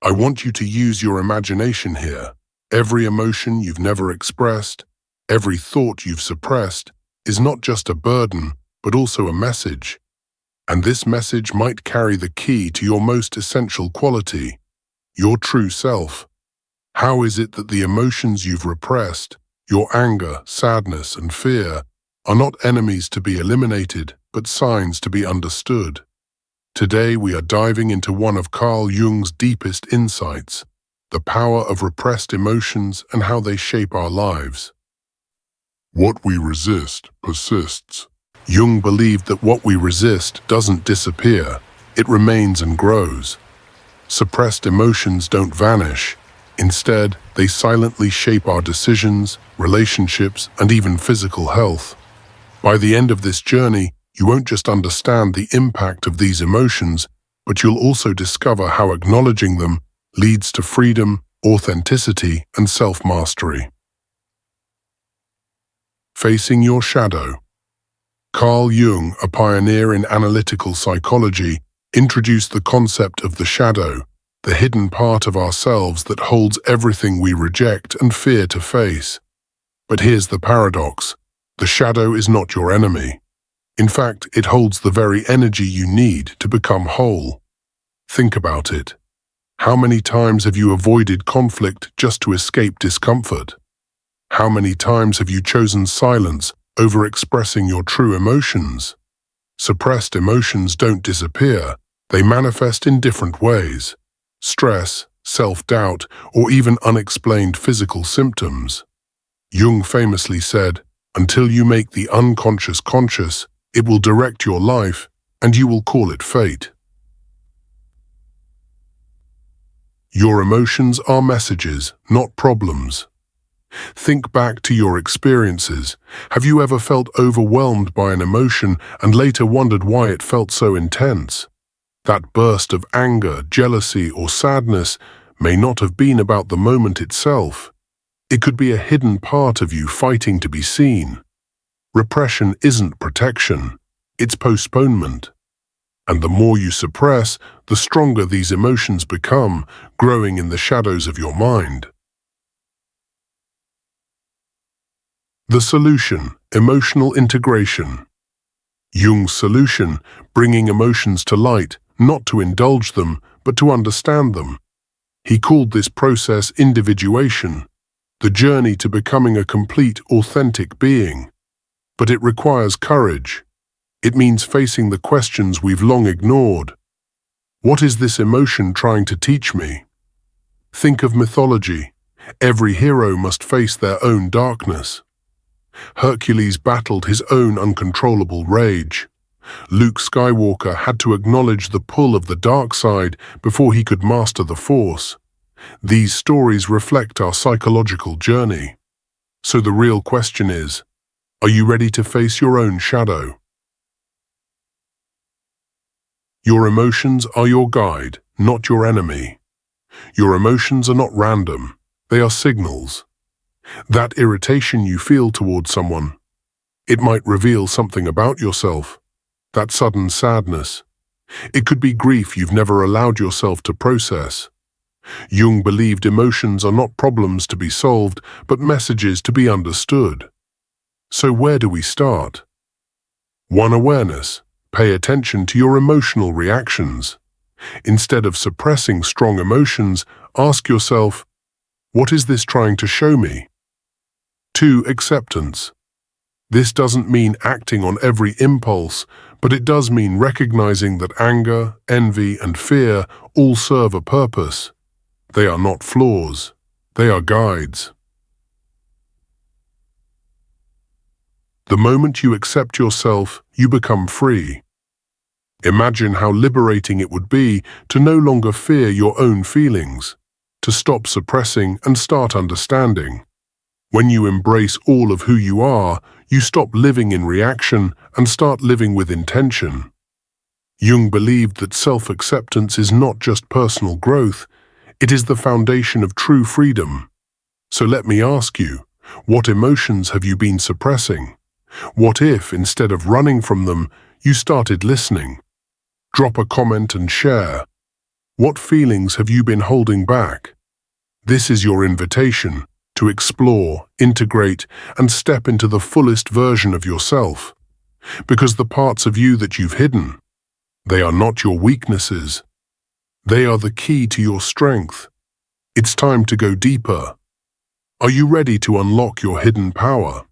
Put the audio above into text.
I want you to use your imagination here. Every emotion you've never expressed, every thought you've suppressed, is not just a burden, but also a message. And this message might carry the key to your most essential quality, your true self. How is it that the emotions you've repressed, your anger, sadness, and fear, are not enemies to be eliminated, but signs to be understood? Today we are diving into one of Carl Jung's deepest insights, the power of repressed emotions and how they shape our lives. What we resist persists. Jung believed that what we resist doesn't disappear, it remains and grows. Suppressed emotions don't vanish. Instead, they silently shape our decisions, relationships, and even physical health. By the end of this journey, you won't just understand the impact of these emotions, but you'll also discover how acknowledging them leads to freedom, authenticity, and self-mastery. Facing your shadow. Carl Jung, a pioneer in analytical psychology, introduced the concept of the shadow, the hidden part of ourselves that holds everything we reject and fear to face. But here's the paradox. The shadow is not your enemy. In fact, it holds the very energy you need to become whole. Think about it. How many times have you avoided conflict just to escape discomfort? How many times have you chosen silence over expressing your true emotions? Suppressed emotions don't disappear. They manifest in different ways. Stress, self-doubt, or even unexplained physical symptoms. Jung famously said, "Until you make the unconscious conscious, it will direct your life, and you will call it fate." Your emotions are messages, not problems. Think back to your experiences. Have you ever felt overwhelmed by an emotion and later wondered why it felt so intense? That burst of anger, jealousy, or sadness may not have been about the moment itself. It could be a hidden part of you fighting to be seen. Repression isn't protection, it's postponement. And the more you suppress, the stronger these emotions become, growing in the shadows of your mind. The solution: emotional integration. Jung's solution: bringing emotions to light, not to indulge them, but to understand them. He called this process individuation, the journey to becoming a complete, authentic being. But it requires courage. It means facing the questions we've long ignored. What is this emotion trying to teach me? Think of mythology. Every hero must face their own darkness. Hercules battled his own uncontrollable rage. Luke Skywalker had to acknowledge the pull of the dark side before he could master the Force. These stories reflect our psychological journey. So the real question is, are you ready to face your own shadow? Your emotions are your guide, not your enemy. Your emotions are not random, they are signals. That irritation you feel towards someone, it might reveal something about yourself. That sudden sadness, it could be grief you've never allowed yourself to process. Jung believed emotions are not problems to be solved, but messages to be understood. So where do we start? 1. Awareness. Pay attention to your emotional reactions. Instead of suppressing strong emotions, ask yourself, what is this trying to show me? 2. Acceptance. This doesn't mean acting on every impulse, but it does mean recognizing that anger, envy, and fear all serve a purpose. They are not flaws, they are guides. The moment you accept yourself, you become free. Imagine how liberating it would be to no longer fear your own feelings, to stop suppressing and start understanding. When you embrace all of who you are, you stop living in reaction and start living with intention. Jung believed that self-acceptance is not just personal growth, it is the foundation of true freedom. So let me ask you, what emotions have you been suppressing? What if, instead of running from them, you started listening? Drop a comment and share. What feelings have you been holding back? This is your invitation to explore, integrate, and step into the fullest version of yourself. Because the parts of you that you've hidden, they are not your weaknesses. They are the key to your strength. It's time to go deeper. Are you ready to unlock your hidden power?